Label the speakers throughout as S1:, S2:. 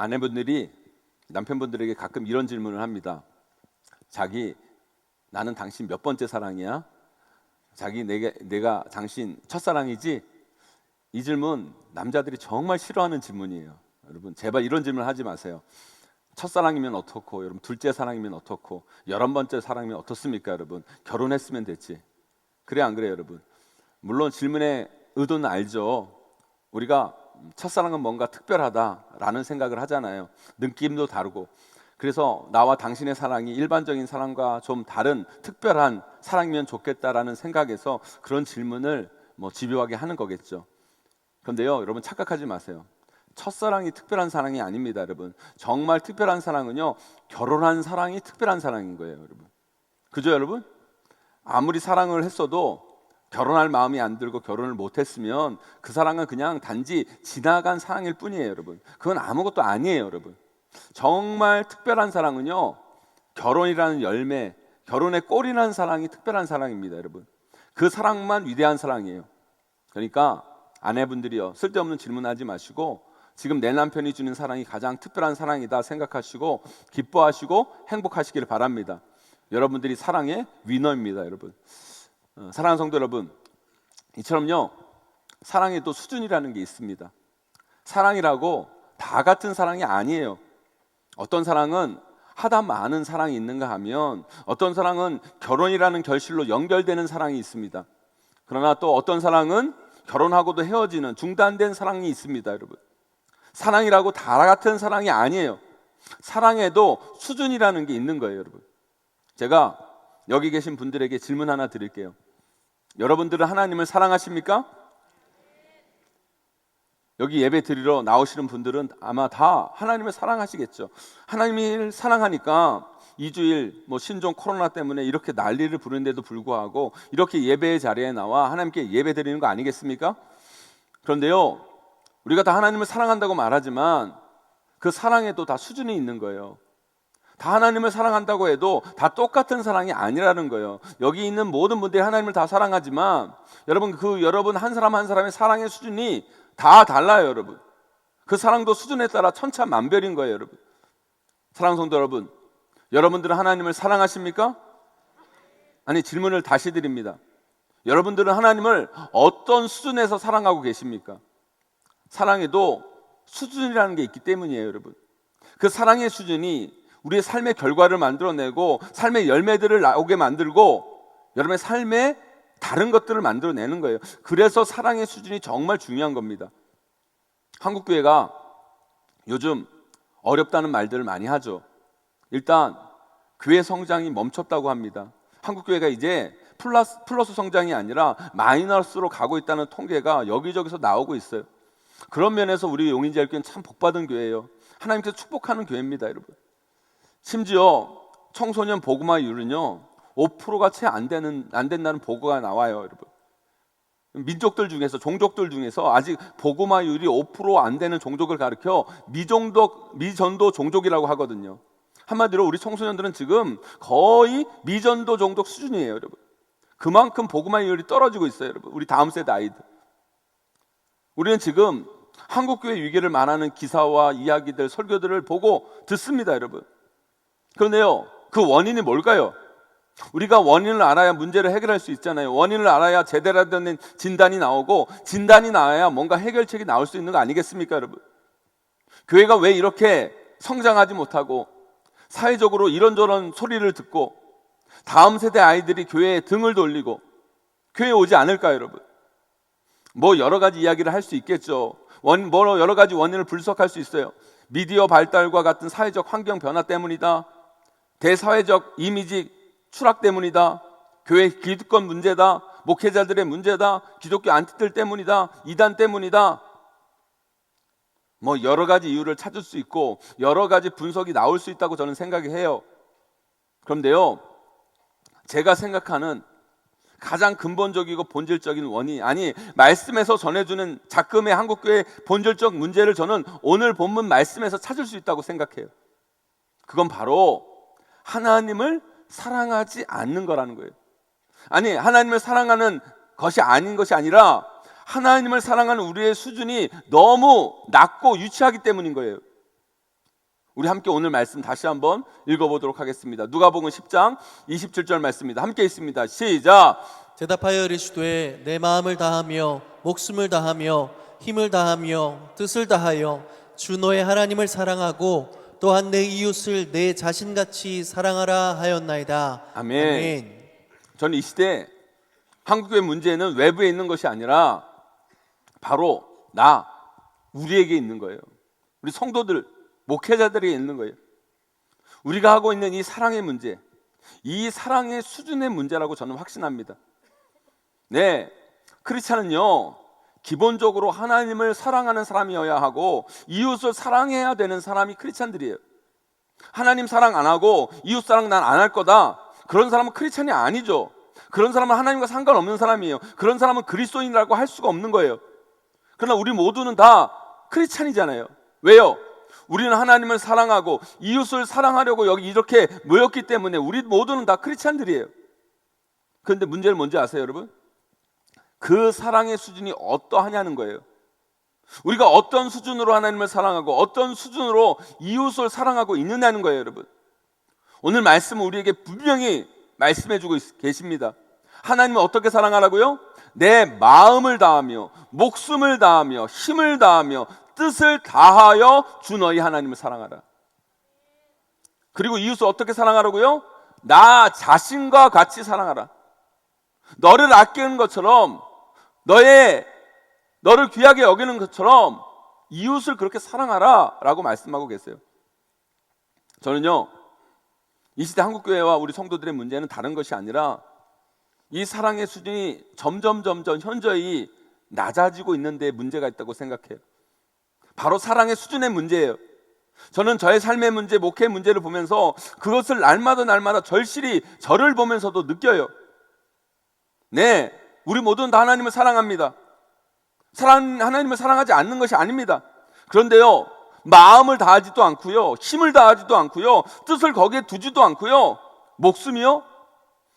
S1: 아내분들이 남편분들에게 가끔 이런 질문을 합니다. 자기, 나는 당신 몇 번째 사랑이야? 자기, 내가 당신 첫사랑이지? 이 질문 남자들이 정말 싫어하는 질문이에요. 여러분 제발 이런 질문 하지 마세요. 첫사랑이면 어떻고, 여러분 둘째 사랑이면 어떻고, 11번째 사랑이면 어떻습니까? 여러분 결혼했으면 됐지. 그래 안 그래요 여러분? 물론 질문의 의도는 알죠. 우리가 첫사랑은 뭔가 특별하다라는 생각을 하잖아요. 느낌도 다르고. 그래서 나와 당신의 사랑이 일반적인 사랑과 좀 다른 특별한 사랑이면 좋겠다라는 생각에서 그런 질문을 집요하게 하는 거겠죠. 그런데요 여러분 착각하지 마세요. 첫사랑이 특별한 사랑이 아닙니다. 여러분 정말 특별한 사랑은요 결혼한 사랑이 특별한 사랑인 거예요. 여러분 그죠 여러분? 아무리 사랑을 했어도 결혼할 마음이 안 들고 결혼을 못했으면 그 사랑은 그냥 단지 지나간 사랑일 뿐이에요. 여러분 그건 아무것도 아니에요. 여러분 정말 특별한 사랑은요 결혼이라는 열매, 결혼의 꼴이 난 사랑이 특별한 사랑입니다. 여러분 그 사랑만 위대한 사랑이에요. 그러니까 아내분들이요 쓸데없는 질문하지 마시고 지금 내 남편이 주는 사랑이 가장 특별한 사랑이다 생각하시고 기뻐하시고 행복하시기를 바랍니다. 여러분들이 사랑의 위너입니다. 여러분 사랑하는 성도 여러분, 이처럼요 사랑에 또 수준이라는 게 있습니다. 사랑이라고 다 같은 사랑이 아니에요. 어떤 사랑은 하다 많은 사랑이 있는가 하면 어떤 사랑은 결혼이라는 결실로 연결되는 사랑이 있습니다. 그러나 또 어떤 사랑은 결혼하고도 헤어지는 중단된 사랑이 있습니다. 여러분 사랑이라고 다 같은 사랑이 아니에요. 사랑에도 수준이라는 게 있는 거예요. 여러분 제가 여기 계신 분들에게 질문 하나 드릴게요. 여러분들은 하나님을 사랑하십니까? 여기 예배 드리러 나오시는 분들은 아마 다 하나님을 사랑하시겠죠. 하나님을 사랑하니까 2주일 신종 코로나 때문에 이렇게 난리를 부르는데도 불구하고 이렇게 예배의 자리에 나와 하나님께 예배 드리는 거 아니겠습니까? 그런데요 우리가 다 하나님을 사랑한다고 말하지만 그 사랑에도 다 수준이 있는 거예요. 다 하나님을 사랑한다고 해도 다 똑같은 사랑이 아니라는 거예요. 여기 있는 모든 분들이 하나님을 다 사랑하지만 여러분 한 사람 한 사람의 사랑의 수준이 다 달라요. 여러분 그 사랑도 수준에 따라 천차만별인 거예요. 여러분 사랑하는 성도 여러분, 여러분들은 하나님을 사랑하십니까? 아니 질문을 다시 드립니다. 여러분들은 하나님을 어떤 수준에서 사랑하고 계십니까? 사랑에도 수준이라는 게 있기 때문이에요. 여러분 그 사랑의 수준이 우리의 삶의 결과를 만들어내고 삶의 열매들을 나오게 만들고 여러분의 삶에 다른 것들을 만들어내는 거예요. 그래서 사랑의 수준이 정말 중요한 겁니다. 한국교회가 요즘 어렵다는 말들을 많이 하죠. 일단 교회 성장이 멈췄다고 합니다. 한국교회가 이제 플러스 성장이 아니라 마이너스로 가고 있다는 통계가 여기저기서 나오고 있어요. 그런 면에서 우리 용인제일교회는 참 복받은 교회예요. 하나님께서 축복하는 교회입니다. 여러분 심지어 청소년 복음화율은요 5%가 채 안 된다는 보고가 나와요. 여러분 민족들 중에서 종족들 중에서 아직 복음화율이 5% 안 되는 종족을 가리켜 미전도 종족이라고 하거든요. 한마디로 우리 청소년들은 지금 거의 미전도 종족 수준이에요. 여러분 그만큼 복음화율이 떨어지고 있어요. 여러분 우리 다음 세대 아이들 우리는 지금 한국교회 위기를 말하는 기사와 이야기들 설교들을 보고 듣습니다. 여러분 그런데요 그 원인이 뭘까요? 우리가 원인을 알아야 문제를 해결할 수 있잖아요. 원인을 알아야 제대로 된 진단이 나오고 진단이 나와야 뭔가 해결책이 나올 수 있는 거 아니겠습니까? 여러분 교회가 왜 이렇게 성장하지 못하고 사회적으로 이런저런 소리를 듣고 다음 세대 아이들이 교회에 등을 돌리고 교회에 오지 않을까요? 여러분 여러 가지 이야기를 할 수 있겠죠. 여러 가지 원인을 분석할 수 있어요. 미디어 발달과 같은 사회적 환경 변화 때문이다. 대사회적 이미지 추락 때문이다. 교회 기득권 문제다. 목회자들의 문제다. 기독교 안티들 때문이다. 이단 때문이다. 여러 가지 이유를 찾을 수 있고 여러 가지 분석이 나올 수 있다고 저는 생각해요. 그런데요 제가 생각하는 가장 근본적이고 본질적인 원인, 말씀에서 전해주는 작금의 한국교회의 본질적 문제를 저는 오늘 본문 말씀에서 찾을 수 있다고 생각해요. 그건 바로 하나님을 사랑하지 않는 거라는 거예요. 하나님을 사랑하는 것이 아닌 것이 아니라 하나님을 사랑하는 우리의 수준이 너무 낮고 유치하기 때문인 거예요. 우리 함께 오늘 말씀 다시 한번 읽어보도록 하겠습니다. 누가복음 10장 27절 말씀입니다. 함께 있습니다. 시작.
S2: 대답하여 이르시되 내 마음을 다하며 목숨을 다하며 힘을 다하며 뜻을 다하여 주 너의 하나님을 사랑하고 또한 내 이웃을 내 자신같이 사랑하라 하였나이다.
S1: 아멘. 저는 이 시대 한국의 문제는 외부에 있는 것이 아니라 바로 우리에게 있는 거예요. 우리 성도들, 목회자들에게 있는 거예요. 우리가 하고 있는 이 사랑의 문제, 이 사랑의 수준의 문제라고 저는 확신합니다. 네, 크리스찬은요 기본적으로 하나님을 사랑하는 사람이어야 하고 이웃을 사랑해야 되는 사람이 크리스찬들이에요. 하나님 사랑 안 하고 이웃 사랑 난 안 할 거다, 그런 사람은 크리스찬이 아니죠. 그런 사람은 하나님과 상관없는 사람이에요. 그런 사람은 그리스도인이라고 할 수가 없는 거예요. 그러나 우리 모두는 다 크리스찬이잖아요. 왜요? 우리는 하나님을 사랑하고 이웃을 사랑하려고 여기 이렇게 모였기 때문에 우리 모두는 다 크리스찬들이에요. 그런데 문제는 뭔지 아세요, 여러분? 그 사랑의 수준이 어떠하냐는 거예요. 우리가 어떤 수준으로 하나님을 사랑하고 어떤 수준으로 이웃을 사랑하고 있느냐는 거예요, 여러분. 오늘 말씀은 우리에게 분명히 말씀해주고 계십니다. 하나님을 어떻게 사랑하라고요? 내 마음을 다하며 목숨을 다하며 힘을 다하며 뜻을 다하여 주 너희 하나님을 사랑하라. 그리고 이웃을 어떻게 사랑하라고요? 나 자신과 같이 사랑하라. 너를 아끼는 것처럼, 너를 귀하게 여기는 것처럼 이웃을 그렇게 사랑하라 라고 말씀하고 계세요. 저는요 이 시대 한국교회와 우리 성도들의 문제는 다른 것이 아니라 이 사랑의 수준이 점점 현저히 낮아지고 있는 데 문제가 있다고 생각해요. 바로 사랑의 수준의 문제예요. 저는 저의 삶의 문제, 목회의 문제를 보면서 그것을 날마다 절실히 저를 보면서도 느껴요. 네, 우리 모두는 다 하나님을 사랑합니다. 하나님을 사랑하지 않는 것이 아닙니다. 그런데요, 마음을 다하지도 않고요, 힘을 다하지도 않고요, 뜻을 거기에 두지도 않고요,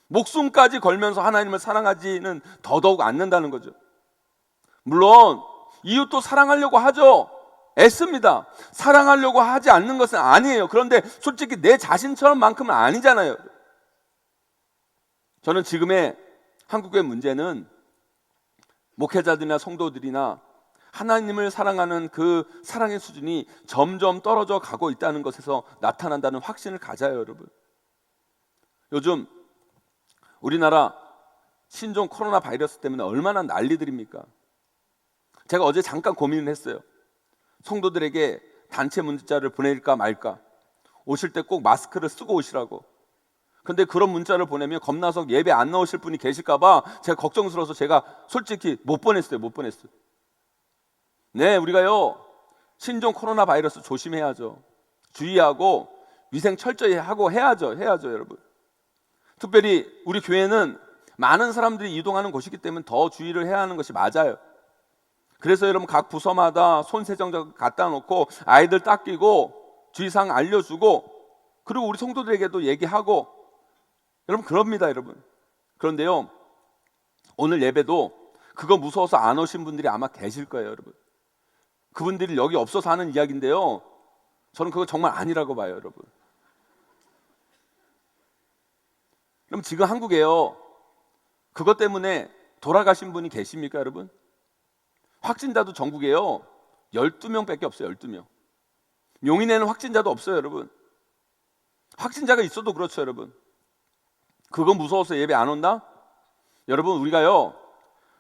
S1: 목숨까지 걸면서 하나님을 사랑하지는 더더욱 않는다는 거죠. 물론 이웃도 사랑하려고 하죠. 애씁니다. 사랑하려고 하지 않는 것은 아니에요. 그런데 솔직히 내 자신처럼만큼은 아니잖아요. 저는 지금의 한국의 문제는 목회자들이나 성도들이나 하나님을 사랑하는 그 사랑의 수준이 점점 떨어져 가고 있다는 것에서 나타난다는 확신을 가져요, 여러분. 요즘 우리나라 신종 코로나 바이러스 때문에 얼마나 난리들입니까? 제가 어제 잠깐 고민을 했어요. 성도들에게 단체 문자를 보낼까 말까, 오실 때 꼭 마스크를 쓰고 오시라고. 근데 그런 문자를 보내면 겁나서 예배 안 나오실 분이 계실까 봐 제가 걱정스러워서 제가 솔직히 못 보냈어요. 네, 우리가요 신종 코로나 바이러스 조심해야죠. 주의하고 위생 철저히 하고 해야죠, 여러분. 특별히 우리 교회는 많은 사람들이 이동하는 곳이기 때문에 더 주의를 해야 하는 것이 맞아요. 그래서 여러분 각 부서마다 손세정자 갖다 놓고 아이들 닦이고 주의사항 알려주고, 그리고 우리 성도들에게도 얘기하고, 여러분 그럽니다, 여러분. 그런데요 오늘 예배도 그거 무서워서 안 오신 분들이 아마 계실 거예요, 여러분. 그분들이 여기 없어서 하는 이야기인데요, 저는 그거 정말 아니라고 봐요, 여러분. 그럼 지금 한국에요 그것 때문에 돌아가신 분이 계십니까, 여러분? 확진자도 전국에요 12명밖에 없어요. 12명. 용인에는 확진자도 없어요, 여러분. 확진자가 있어도 그렇죠, 여러분. 그거 무서워서 예배 안 온다? 여러분, 우리가요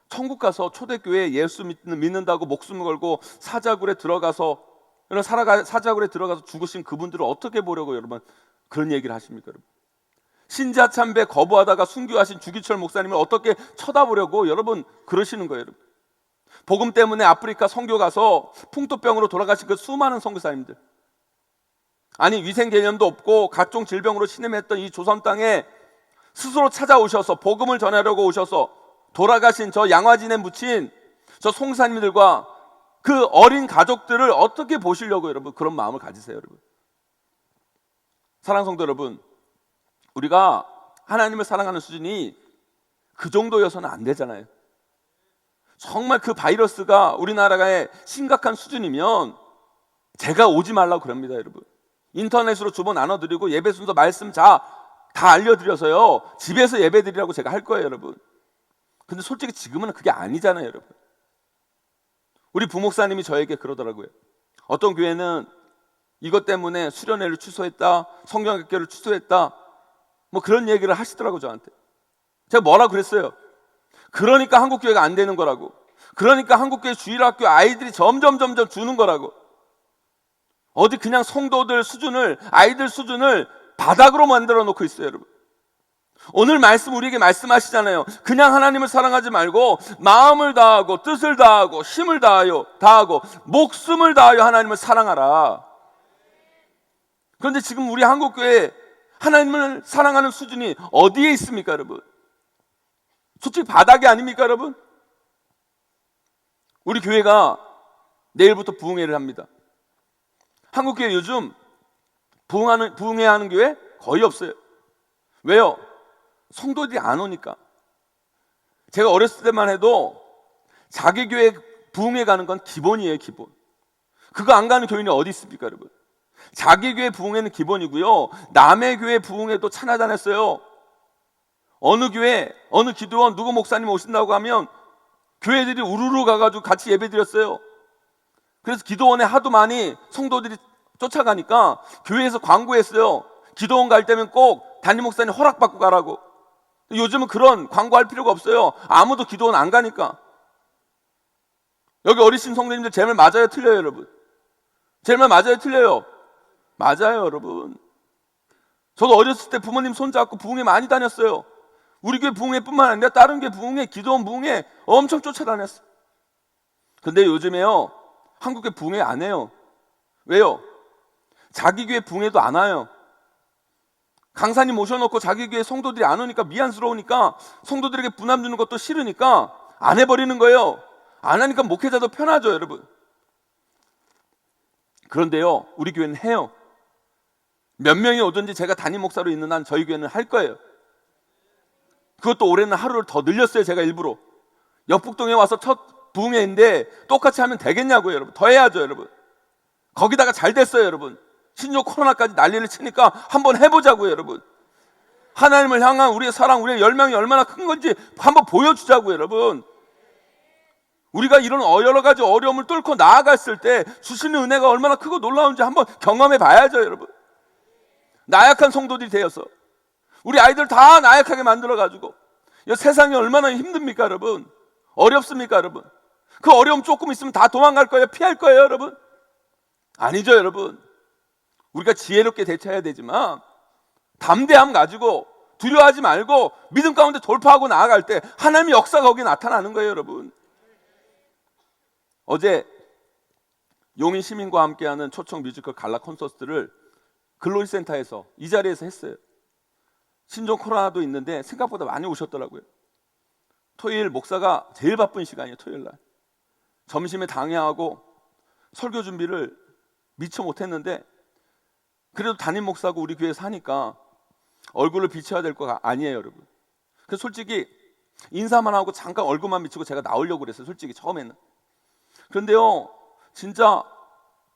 S1: 천국 가서 초대교회 예수 믿는다고 목숨 걸고 사자굴에 들어가서 죽으신 그분들을 어떻게 보려고 여러분 그런 얘기를 하십니까, 여러분? 신자 참배 거부하다가 순교하신 주기철 목사님을 어떻게 쳐다보려고 여러분 그러시는 거예요, 여러분. 복음 때문에 아프리카 선교 가서 풍토병으로 돌아가신 그 수많은 선교사님들, 아니 위생 개념도 없고 각종 질병으로 신음했던 이 조선 땅에 스스로 찾아오셔서 복음을 전하려고 오셔서 돌아가신 저 양화진에 묻힌 저 송사님들과 그 어린 가족들을 어떻게 보시려고 여러분 그런 마음을 가지세요, 여러분. 사랑하는 성도 여러분, 우리가 하나님을 사랑하는 수준이 그 정도여서는 안 되잖아요. 정말 그 바이러스가 우리나라의 심각한 수준이면 제가 오지 말라고 그럽니다, 여러분. 인터넷으로 주보 나눠드리고 예배 순서 말씀 다 알려드려서요 집에서 예배드리라고 제가 할 거예요, 여러분. 근데 솔직히 지금은 그게 아니잖아요, 여러분. 우리 부목사님이 저에게 그러더라고요. 어떤 교회는 이것 때문에 수련회를 취소했다, 성경학교를 취소했다, 뭐 그런 얘기를 하시더라고요, 저한테. 제가 뭐라 그랬어요? 그러니까 한국교회가 안 되는 거라고. 그러니까 한국교회 주일학교 아이들이 점점 주는 거라고. 어디 그냥 성도들 수준을, 아이들 수준을 바닥으로 만들어 놓고 있어요, 여러분. 오늘 말씀 우리에게 말씀하시잖아요. 그냥 하나님을 사랑하지 말고 마음을 다하고 뜻을 다하고 힘을 다하고 목숨을 다하여 하나님을 사랑하라. 그런데 지금 우리 한국교회 하나님을 사랑하는 수준이 어디에 있습니까, 여러분? 솔직히 바닥이 아닙니까, 여러분? 우리 교회가 내일부터 부흥회를 합니다. 한국교회 요즘 부흥회하는 교회 거의 없어요. 왜요? 성도들이 안 오니까. 제가 어렸을 때만 해도 자기 교회 부흥회 가는 건 기본이에요, 기본. 그거 안 가는 교인이 어디 있습니까, 여러분? 자기 교회 부흥회는 기본이고요, 남의 교회 부흥회도 찾아다녔어요. 어느 교회, 어느 기도원, 누구 목사님 오신다고 하면 교회들이 우르르 가가지고 같이 예배 드렸어요. 그래서 기도원에 하도 많이 성도들이 쫓아가니까 교회에서 광고했어요. 기도원 갈 때면 꼭 담임 목사님 허락받고 가라고. 요즘은 그런 광고할 필요가 없어요. 아무도 기도원 안 가니까. 여기 어리신 성도님들 제 말 맞아요, 틀려요, 여러분? 제 말 맞아요, 틀려요? 맞아요, 여러분. 저도 어렸을 때 부모님 손잡고 부흥회 많이 다녔어요. 우리 교회 부흥회뿐만 아니라 다른 교회 부흥회, 기도원 부흥회 엄청 쫓아다녔어요. 근데 요즘에요 한국교회 부흥회 안 해요. 왜요? 자기 교회 부흥회도 안 와요. 강사님 모셔놓고 자기 교회 성도들이 안 오니까 미안스러우니까, 성도들에게 부담 주는 것도 싫으니까 안 해버리는 거예요. 안 하니까 목회자도 편하죠, 여러분. 그런데요 우리 교회는 해요. 몇 명이 오든지 제가 담임 목사로 있는 한 저희 교회는 할 거예요. 그것도 올해는 하루를 더 늘렸어요, 제가 일부러. 역북동에 와서 첫 부흥회인데 똑같이 하면 되겠냐고요, 여러분. 더 해야죠, 여러분. 거기다가 잘 됐어요, 여러분. 신종 코로나까지 난리를 치니까 한번 해보자고요, 여러분. 하나님을 향한 우리의 사랑, 우리의 열망이 얼마나 큰 건지 한번 보여주자고요, 여러분. 우리가 이런 여러 가지 어려움을 뚫고 나아갔을 때 주시는 은혜가 얼마나 크고 놀라운지 한번 경험해 봐야죠, 여러분. 나약한 성도들이 되어서 우리 아이들 다 나약하게 만들어가지고 세상이 얼마나 힘듭니까, 여러분? 어렵습니까, 여러분? 그 어려움 조금 있으면 다 도망갈 거예요, 피할 거예요, 여러분? 아니죠, 여러분. 우리가 지혜롭게 대처해야 되지만 담대함 가지고 두려워하지 말고 믿음 가운데 돌파하고 나아갈 때 하나님의 역사가 거기 나타나는 거예요, 여러분. 어제 용인 시민과 함께하는 초청 뮤지컬 갈라 콘서트를 글로리 센터에서 이 자리에서 했어요. 신종 코로나도 있는데 생각보다 많이 오셨더라고요. 토요일 목사가 제일 바쁜 시간이에요, 토요일 날. 점심에 당회하고 설교 준비를 미처 못했는데 그래도 담임 목사고 우리 교회에서 하니까 얼굴을 비춰야 될 거 아니에요, 여러분. 그래서 솔직히 인사만 하고 잠깐 얼굴만 비추고 제가 나오려고 그랬어요, 솔직히 처음에는. 그런데요 진짜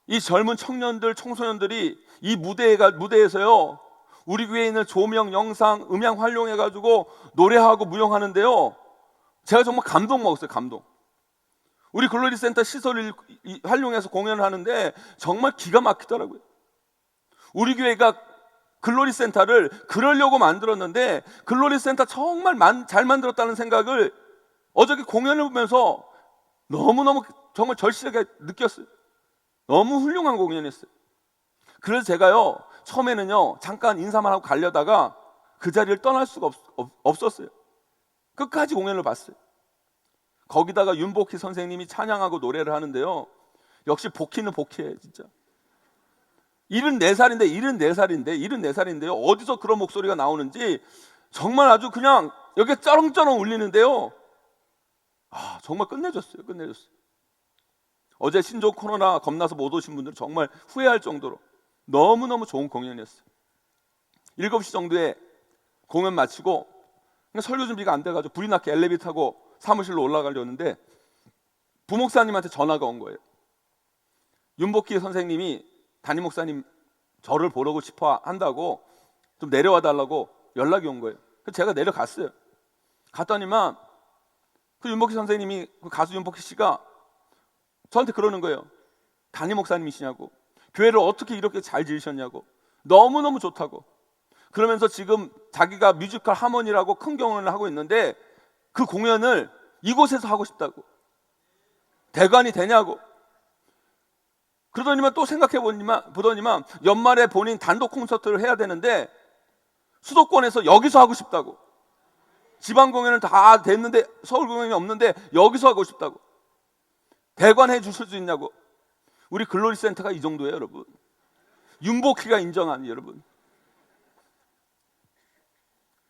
S1: 이 젊은 청년들, 청소년들이 이 무대에서요 우리 교회에 있는 조명, 영상, 음향 활용해가지고 노래하고 무용하는데요 제가 정말 감동 먹었어요, 감동. 우리 글로리 센터 시설을 활용해서 공연을 하는데 정말 기가 막히더라고요. 우리 교회가 글로리 센터를 그러려고 만들었는데 글로리 센터 정말 잘 만들었다는 생각을 어저께 공연을 보면서 너무너무 정말 절실하게 느꼈어요. 너무 훌륭한 공연이었어요. 그래서 제가요 처음에는요 잠깐 인사만 하고 가려다가 그 자리를 떠날 수가 없었어요. 끝까지 공연을 봤어요. 거기다가 윤복희 선생님이 찬양하고 노래를 하는데요 역시 복희는 복희예요, 진짜. 74살인데요 어디서 그런 목소리가 나오는지 정말 아주 그냥 여기에 쩌렁쩌렁 울리는데요 정말 끝내줬어요. 어제 신종 코로나 겁나서 못 오신 분들은 정말 후회할 정도로 너무너무 좋은 공연이었어요. 7시 정도에 공연 마치고 설교 준비가 안 돼가지고 불이 났게 엘리베이터 타고 사무실로 올라가려는데 부목사님한테 전화가 온 거예요. 윤복희 선생님이 담임 목사님 저를 보고 싶어 한다고 좀 내려와 달라고 연락이 온 거예요. 그래서 제가 내려갔어요. 갔더니만 그 윤복희 선생님이, 그 가수 윤복희 씨가 저한테 그러는 거예요. 담임 목사님이시냐고, 교회를 어떻게 이렇게 잘 지으셨냐고, 너무너무 좋다고. 그러면서 지금 자기가 뮤지컬 하모니라고 큰 공연을 하고 있는데 그 공연을 이곳에서 하고 싶다고, 대관이 되냐고. 그러더니만 또 생각해 보더니만 연말에 본인 단독 콘서트를 해야 되는데 수도권에서 여기서 하고 싶다고. 지방 공연은 다 됐는데 서울 공연이 없는데 여기서 하고 싶다고. 대관해 주실 수 있냐고. 우리 글로리 센터가 이 정도예요, 여러분. 윤복희가 인정한, 여러분.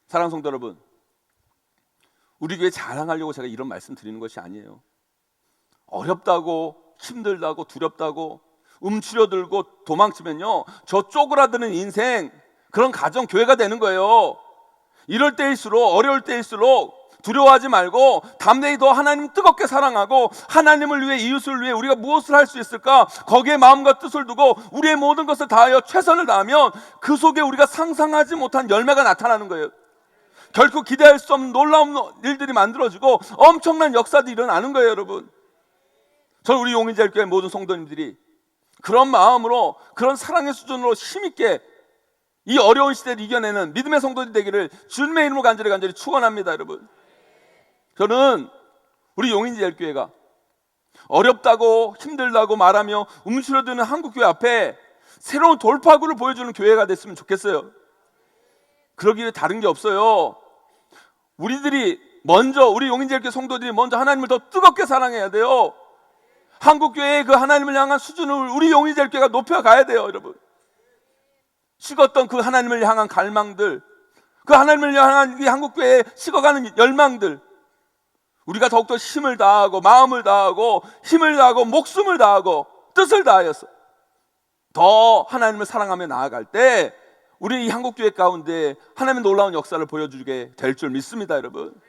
S1: 사랑하는 성도 여러분, 우리 교회 자랑하려고 제가 이런 말씀 드리는 것이 아니에요. 어렵다고, 힘들다고, 두렵다고 움츠려들고 도망치면요, 저 쪼그라드는 인생, 그런 가정 교회가 되는 거예요. 이럴 때일수록, 어려울 때일수록 두려워하지 말고 담대히 더 하나님 뜨겁게 사랑하고 하나님을 위해, 이웃을 위해 우리가 무엇을 할 수 있을까, 거기에 마음과 뜻을 두고 우리의 모든 것을 다하여 최선을 다하면 그 속에 우리가 상상하지 못한 열매가 나타나는 거예요. 결코 기대할 수 없는 놀라운 일들이 만들어지고 엄청난 역사들이 일어나는 거예요, 여러분. 저는 우리 용인제일교회 모든 성도님들이 그런 마음으로, 그런 사랑의 수준으로 힘있게 이 어려운 시대를 이겨내는 믿음의 성도들이 되기를 주님의 이름으로 간절히 축원합니다, 여러분. 저는 우리 용인제일교회가 어렵다고 힘들다고 말하며 움츠러드는 한국교회 앞에 새로운 돌파구를 보여주는 교회가 됐으면 좋겠어요. 그러기에 다른 게 없어요. 우리들이 먼저, 우리 용인제일교회 성도들이 먼저 하나님을 더 뜨겁게 사랑해야 돼요. 한국교회의 그 하나님을 향한 수준을 우리 용인제일교회가 높여가야 돼요, 여러분. 식었던 그 하나님을 향한 갈망들, 그 하나님을 향한 이 한국교회에 식어가는 열망들, 우리가 더욱더 힘을 다하고 마음을 다하고 힘을 다하고 목숨을 다하고 뜻을 다하여서 더 하나님을 사랑하며 나아갈 때 우리 이 한국교회 가운데 하나님의 놀라운 역사를 보여주게 될 줄 믿습니다, 여러분.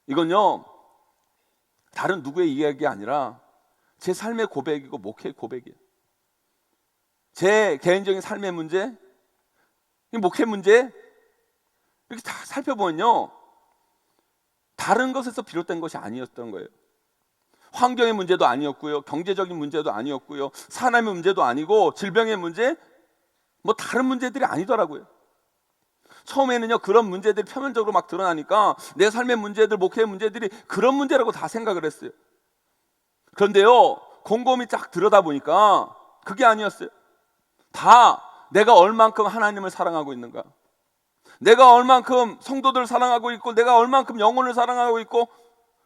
S1: 이건요, 다른 누구의 이야기가 아니라 제 삶의 고백이고 목회의 고백이에요. 제 개인적인 삶의 문제, 목회 문제, 이렇게 다 살펴보면요, 다른 것에서 비롯된 것이 아니었던 거예요. 환경의 문제도 아니었고요, 경제적인 문제도 아니었고요, 사람의 문제도 아니고, 질병의 문제, 뭐 다른 문제들이 아니더라고요. 처음에는요, 그런 문제들이 표면적으로 막 드러나니까 내 삶의 문제들, 목회의 문제들이 그런 문제라고 다 생각을 했어요. 그런데요, 곰곰이 쫙 들여다보니까 그게 아니었어요. 다 내가 얼만큼 하나님을 사랑하고 있는가, 내가 얼만큼 성도들을 사랑하고 있고, 내가 얼만큼 영혼을 사랑하고 있고,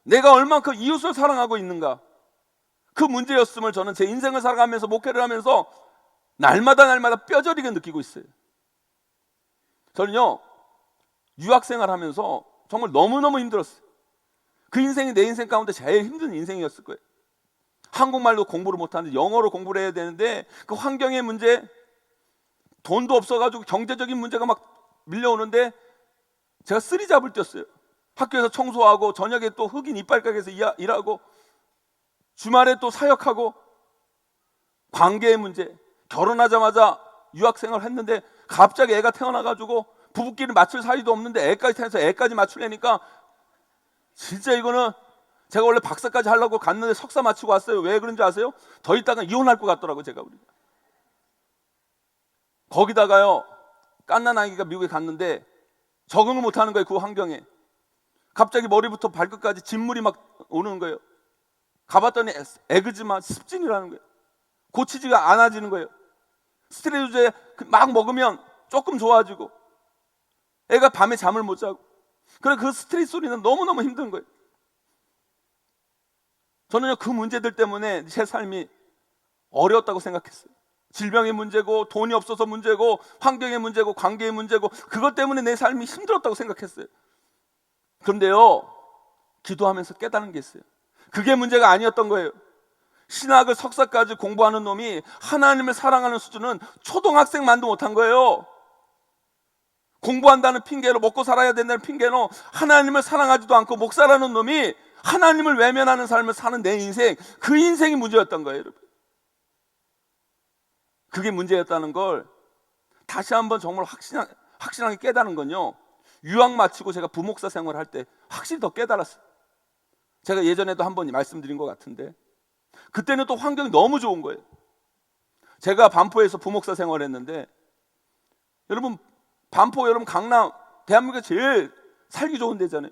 S1: 내가 얼만큼 이웃을 사랑하고 있는가, 그 문제였음을 저는 제 인생을 살아가면서, 목회를 하면서 날마다 뼈저리게 느끼고 있어요. 저는요, 유학생활 하면서 정말 너무너무 힘들었어요. 그 인생이 내 인생 가운데 제일 힘든 인생이었을 거예요. 한국말로 공부를 못하는데 영어로 공부를 해야 되는데, 그 환경의 문제, 돈도 없어가지고 경제적인 문제가 막 밀려오는데 제가 쓰리잡을 뛰었어요. 학교에서 청소하고, 저녁에 또 흑인 이빨 가게에서 일하고, 주말에 또 사역하고, 관계의 문제, 결혼하자마자 유학생활을 했는데 갑자기 애가 태어나가지고 부부끼리 맞출 사이도 없는데 애까지 태어나서 애까지 맞추려니까 진짜 이거는, 제가 원래 박사까지 하려고 갔는데 석사 마치고 왔어요. 왜 그런지 아세요? 더 있다가 이혼할 것 같더라고요, 제가. 우리가 거기다가요, 깐난 아기가 미국에 갔는데 적응을 못하는 거예요. 그 환경에 갑자기 머리부터 발끝까지 진물이 막 오는 거예요. 가봤더니 에그즈마 습진이라는 거예요. 고치지가 않아지는 거예요. 스테로이드 막 먹으면 조금 좋아지고, 애가 밤에 잠을 못 자고, 그래 그 스트레스 소리는 너무너무 힘든 거예요. 저는요, 그 문제들 때문에 제 삶이 어려웠다고 생각했어요. 질병의 문제고, 돈이 없어서 문제고, 환경의 문제고, 관계의 문제고, 그것 때문에 내 삶이 힘들었다고 생각했어요. 그런데요, 기도하면서 깨달은 게 있어요. 그게 문제가 아니었던 거예요. 신학을 석사까지 공부하는 놈이 하나님을 사랑하는 수준은 초등학생만도 못한 거예요. 공부한다는 핑계로, 먹고 살아야 된다는 핑계로 하나님을 사랑하지도 않고 목사라는 놈이 하나님을 외면하는 삶을 사는 내 인생, 그 인생이 문제였던 거예요, 여러분. 그게 문제였다는 걸 다시 한번 정말 확실하게 깨달은 건요, 유학 마치고 제가 부목사 생활을 할 때 확실히 더 깨달았어요. 제가 예전에도 한번 말씀드린 것 같은데, 그때는 또 환경이 너무 좋은 거예요. 제가 반포에서 부목사 생활을 했는데, 여러분 반포, 여러분 강남, 대한민국에 제일 살기 좋은 데잖아요.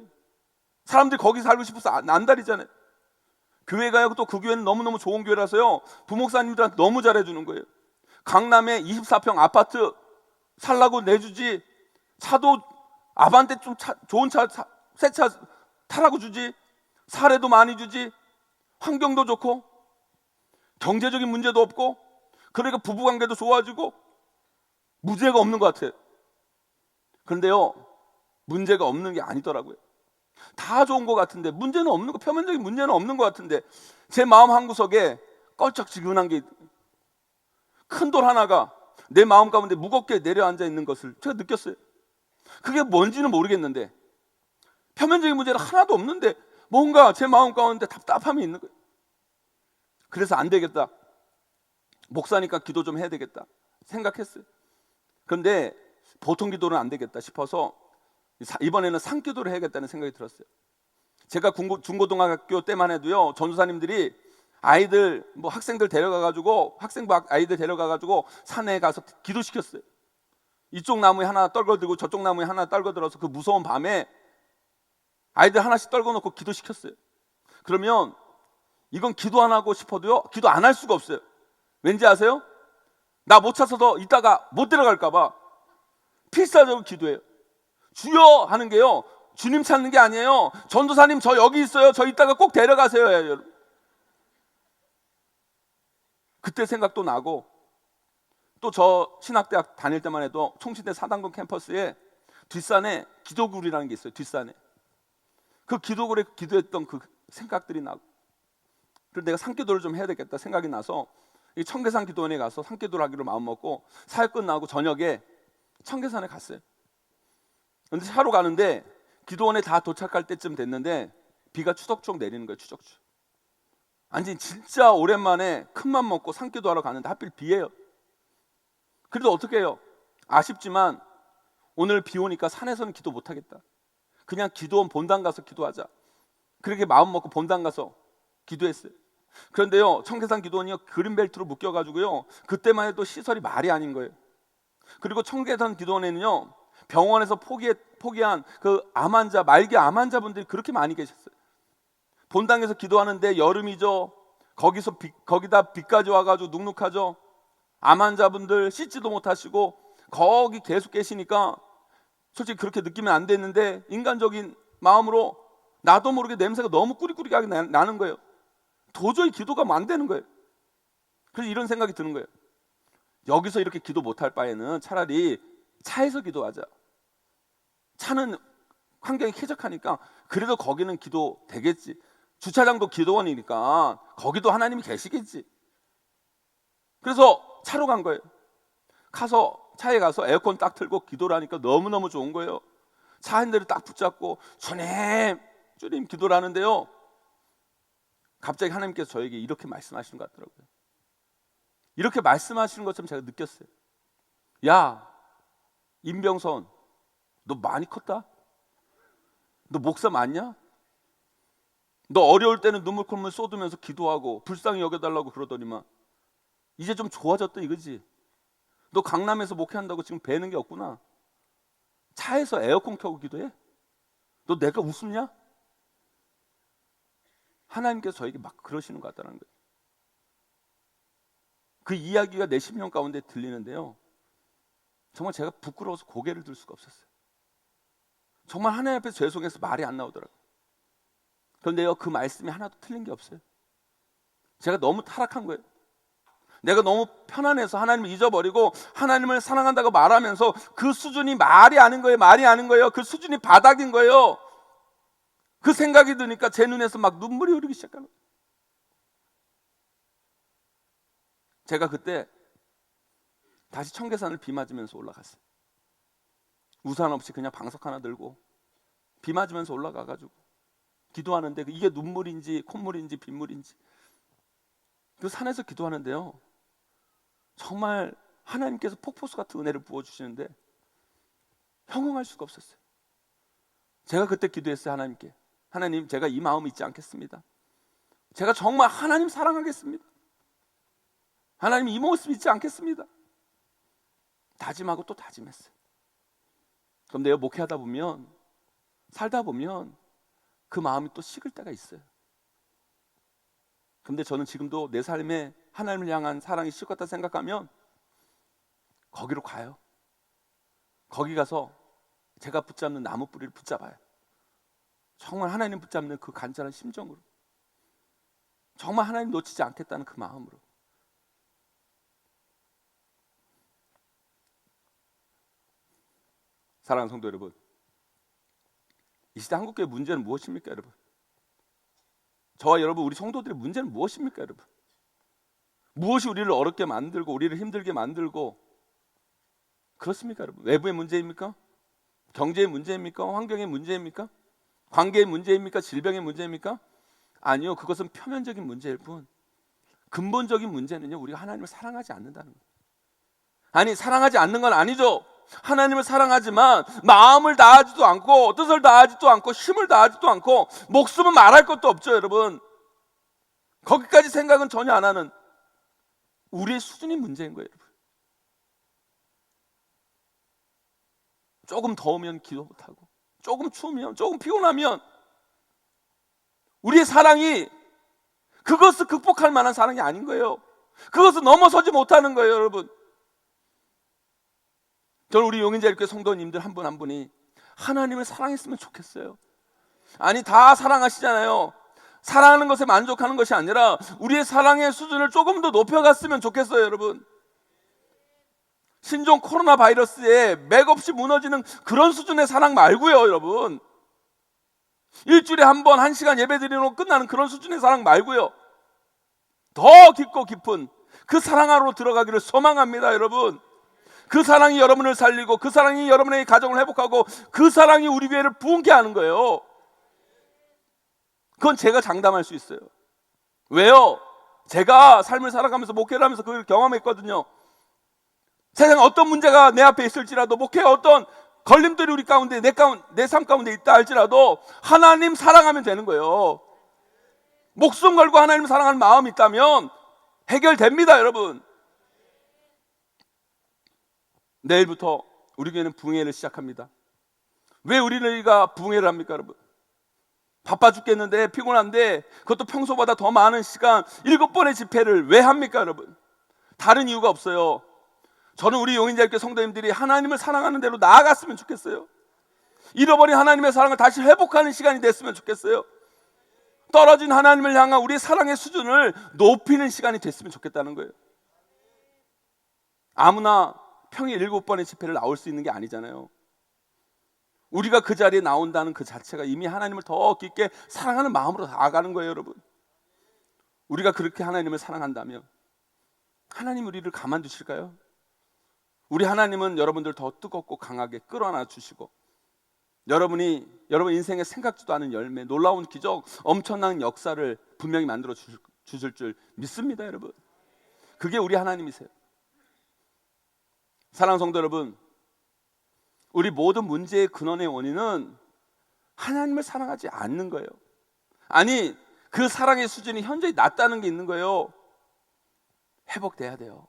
S1: 사람들이 거기 살고 싶어서 안달이잖아요. 교회가요, 또 그 교회는 너무너무 좋은 교회라서요, 부목사님들한테 너무 잘해주는 거예요. 강남에 24평 아파트 살라고 내주지, 차도 아반떼 좀 좋은 차, 새 차 타라고 주지, 사례도 많이 주지, 환경도 좋고 경제적인 문제도 없고, 그러니까 부부관계도 좋아지고 문제가 없는 것 같아요. 그런데요, 문제가 없는 게 아니더라고요. 다 좋은 것 같은데 문제는 없는 거, 표면적인 문제는 없는 것 같은데, 제 마음 한구석에 껄쩍지근한 게, 큰 돌 하나가 내 마음 가운데 무겁게 내려앉아 있는 것을 제가 느꼈어요. 그게 뭔지는 모르겠는데, 표면적인 문제는 하나도 없는데 뭔가 제 마음 가운데 답답함이 있는 거예요. 그래서 안 되겠다, 목사니까 기도 좀 해야 되겠다 생각했어요. 그런데 보통 기도는 안 되겠다 싶어서 이번에는 산기도를 해야겠다는 생각이 들었어요. 제가 중고등학교 때만 해도요, 전도사님들이 아이들, 학생들 데려가가지고, 학생부 아이들 데려가가지고 산에 가서 기도시켰어요. 이쪽 나무에 하나 떨궈들고 저쪽 나무에 하나 떨궈들어서 그 무서운 밤에 아이들 하나씩 떨궈놓고 기도시켰어요. 그러면 이건 기도 안 하고 싶어도요, 기도 안 할 수가 없어요. 왠지 아세요? 나 못 찾아서 이따가 못 데려갈까봐 필사적으로 기도해요. 주여 하는 게요, 주님 찾는 게 아니에요. 전도사님 저 여기 있어요, 저 이따가 꼭 데려가세요, 여러분. 그때 생각도 나고, 또 저 신학대학 다닐 때만 해도 총신대 사당동 캠퍼스에 뒷산에 기도굴이라는 게 있어요. 뒷산에 그 기도굴에 기도했던 그 생각들이 나고, 그래서 내가 산기도를 좀 해야 되겠다 생각이 나서 이 청계산 기도원에 가서 산기도를 하기로 마음먹고, 사역 끝나고 저녁에 청계산에 갔어요. 근데 차로 가는데 기도원에 다 도착할 때쯤 됐는데 비가 추적추적 내리는 거예요. 추적추적. 아니 진짜 오랜만에 큰맘 먹고 산기도하러 가는데 하필 비예요. 그래도 어떻게 해요? 아쉽지만 오늘 비 오니까 산에서는 기도 못하겠다, 그냥 기도원 본당 가서 기도하자, 그렇게 마음 먹고 본당 가서 기도했어요. 그런데요, 청계산 기도원이요, 그린벨트로 묶여가지고요, 그때만 해도 시설이 말이 아닌 거예요. 그리고 청계산 기도원에는요, 병원에서 포기한 그 암 환자, 말기 암 환자분들이 그렇게 많이 계셨어요. 본당에서 기도하는데 여름이죠. 거기다 비까지 와가지고 눅눅하죠. 암 환자분들 씻지도 못하시고 거기 계속 계시니까 솔직히 그렇게 느끼면 안 됐는데, 인간적인 마음으로 나도 모르게 냄새가 너무 꾸리꾸리하게 나는 거예요. 도저히 기도가 안 되는 거예요. 그래서 이런 생각이 드는 거예요. 여기서 이렇게 기도 못할 바에는 차라리 차에서 기도하자. 차는 환경이 쾌적하니까 그래도 거기는 기도 되겠지. 주차장도 기도원이니까 거기도 하나님이 계시겠지. 그래서 차로 간 거예요. 차에 가서 에어컨 딱 틀고 기도를 하니까 너무너무 좋은 거예요. 차 한 대를 딱 붙잡고 주님 기도를 하는데요, 갑자기 하나님께서 저에게 이렇게 말씀하시는 것 같더라고요. 이렇게 말씀하시는 것처럼 제가 느꼈어요. 야, 임병선, 너 많이 컸다? 너 목사 맞냐? 너 어려울 때는 눈물 쏟으면서 기도하고 불쌍히 여겨달라고 그러더니만 이제 좀 좋아졌다 이거지? 너 강남에서 목회한다고 지금 배는 게 없구나. 차에서 에어컨 켜고 기도해? 너 내가 웃음냐? 하나님께서 저에게 막 그러시는 것 같다는 거예요. 그 이야기가 내 심령 가운데 들리는데요, 정말 제가 부끄러워서 고개를 들 수가 없었어요. 정말 하나님 앞에서 죄송해서 말이 안 나오더라고요. 그런데요, 그 말씀이 하나도 틀린 게 없어요. 제가 너무 타락한 거예요. 내가 너무 편안해서 하나님을 잊어버리고 하나님을 사랑한다고 말하면서 그 수준이 말이 아닌 거예요. 말이 아닌 거예요. 그 수준이 바닥인 거예요. 그 생각이 드니까 제 눈에서 막 눈물이 흐르기 시작하는 거예요. 제가 그때 다시 청계산을 비 맞으면서 올라갔어요. 우산 없이 그냥 방석 하나 들고 비 맞으면서 올라가가지고 기도하는데, 이게 눈물인지 콧물인지 빗물인지, 그 산에서 기도하는데요, 정말 하나님께서 폭포수 같은 은혜를 부어주시는데 형응할 수가 없었어요. 제가 그때 기도했어요. 하나님께, 하나님, 제가 이 마음 잊지 않겠습니다. 제가 정말 하나님 사랑하겠습니다. 하나님 이 모습 잊지 않겠습니다. 다짐하고 또 다짐했어요. 그런데 목회하다 보면, 살다 보면 그 마음이 또 식을 때가 있어요. 그런데 저는 지금도 내 삶에 하나님을 향한 사랑이 식었다 생각하면 거기로 가요. 거기 가서 제가 붙잡는 나무 뿌리를 붙잡아요. 정말 하나님 붙잡는 그 간절한 심정으로, 정말 하나님 놓치지 않겠다는 그 마음으로. 사랑하는 성도 여러분, 이 시대 한국교회 문제는 무엇입니까, 여러분? 저와 여러분, 우리 성도들의 문제는 무엇입니까, 여러분? 무엇이 우리를 어렵게 만들고 우리를 힘들게 만들고 그렇습니까, 여러분? 외부의 문제입니까? 경제의 문제입니까? 환경의 문제입니까? 관계의 문제입니까? 질병의 문제입니까? 아니요, 그것은 표면적인 문제일 뿐 근본적인 문제는요, 우리가 하나님을 사랑하지 않는다는 거예요. 아니, 사랑하지 않는 건 아니죠. 하나님을 사랑하지만 마음을 다하지도 않고 뜻을 다하지도 않고 힘을 다하지도 않고 목숨은 말할 것도 없죠, 여러분. 거기까지 생각은 전혀 안 하는 우리의 수준이 문제인 거예요, 여러분. 조금 더우면 기도 못하고, 조금 추우면, 조금 피곤하면 우리의 사랑이 그것을 극복할 만한 사랑이 아닌 거예요. 그것을 넘어서지 못하는 거예요, 여러분. 저는 우리 용인자일교회 성도님들 한 분 한 분이 하나님을 사랑했으면 좋겠어요. 아니, 다 사랑하시잖아요. 사랑하는 것에 만족하는 것이 아니라 우리의 사랑의 수준을 조금 더 높여갔으면 좋겠어요, 여러분. 신종 코로나 바이러스에 맥없이 무너지는 그런 수준의 사랑 말고요, 여러분. 일주일에 한 번 1시간 예배 드리고 끝나는 그런 수준의 사랑 말고요. 더 깊고 깊은 그 사랑 안으로 들어가기를 소망합니다, 여러분. 그 사랑이 여러분을 살리고, 그 사랑이 여러분의 가정을 회복하고, 그 사랑이 우리 교회를 부흥케 하는 거예요. 그건 제가 장담할 수 있어요. 왜요? 제가 삶을 살아가면서 목회를 하면서 그걸 경험했거든요. 세상에 어떤 문제가 내 앞에 있을지라도, 목회에 어떤 걸림돌이 우리 가운데, 내 삶 가운데 있다 할지라도 하나님 사랑하면 되는 거예요. 목숨 걸고 하나님 사랑하는 마음이 있다면 해결됩니다, 여러분. 내일부터 우리 교회는 부흥회를 시작합니다. 왜 우리가 부흥회를 합니까, 여러분? 바빠 죽겠는데, 피곤한데, 그것도 평소보다 더 많은 시간 7번의 집회를 왜 합니까, 여러분? 다른 이유가 없어요. 저는 우리 용인자교회 성도님들이 하나님을 사랑하는 대로 나아갔으면 좋겠어요. 잃어버린 하나님의 사랑을 다시 회복하는 시간이 됐으면 좋겠어요. 떨어진 하나님을 향한 우리의 사랑의 수준을 높이는 시간이 됐으면 좋겠다는 거예요. 아무나 평일 7번의 집회를 나올 수 있는 게 아니잖아요. 우리가 그 자리에 나온다는 그 자체가 이미 하나님을 더 깊게 사랑하는 마음으로 나아가는 거예요, 여러분. 우리가 그렇게 하나님을 사랑한다면 하나님 우리를 가만두실까요? 우리 하나님은 여러분들 더 뜨겁고 강하게 끌어안아 주시고, 여러분 인생에 생각지도 않은 열매, 놀라운 기적, 엄청난 역사를 분명히 만들어 주실 줄 믿습니다, 여러분. 그게 우리 하나님이세요. 사랑하는 성도 여러분, 우리 모든 문제의 근원의 원인은 하나님을 사랑하지 않는 거예요. 아니, 그 사랑의 수준이 현저히 낮다는 게 있는 거예요. 회복돼야 돼요.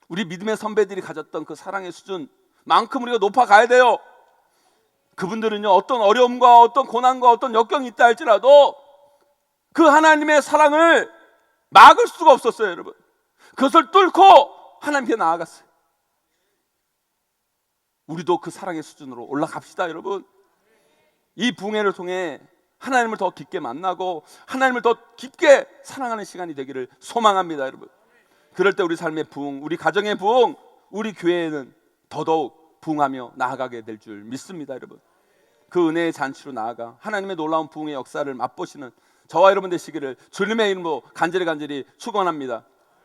S1: 우리 믿음의 선배들이 가졌던 그 사랑의 수준만큼 우리가 높아가야 돼요. 그분들은요, 어떤 어려움과 어떤 고난과 어떤 역경이 있다 할지라도 그 하나님의 사랑을 막을 수가 없었어요, 여러분. 그것을 뚫고 하나님께 나아갔어요. 우리도 그 사랑의 수준으로 올라갑시다, 여러분. 이 부흥회를 통해 하나님을 더 깊게 만나고 하나님을 더 깊게 사랑하는 시간이 되기를 소망합니다, 여러분. 그럴 때 우리 삶의 부흥, 우리 가정의 부흥, 우리 교회는 더더욱 부흥하며 나아가게 될 줄 믿습니다, 여러분. 그 은혜의 잔치로 나아가 하나님의 놀라운 부흥의 역사를 맛보시는 저와 여러분 되시기를 주님의 이름으로 간절히 축원합니다.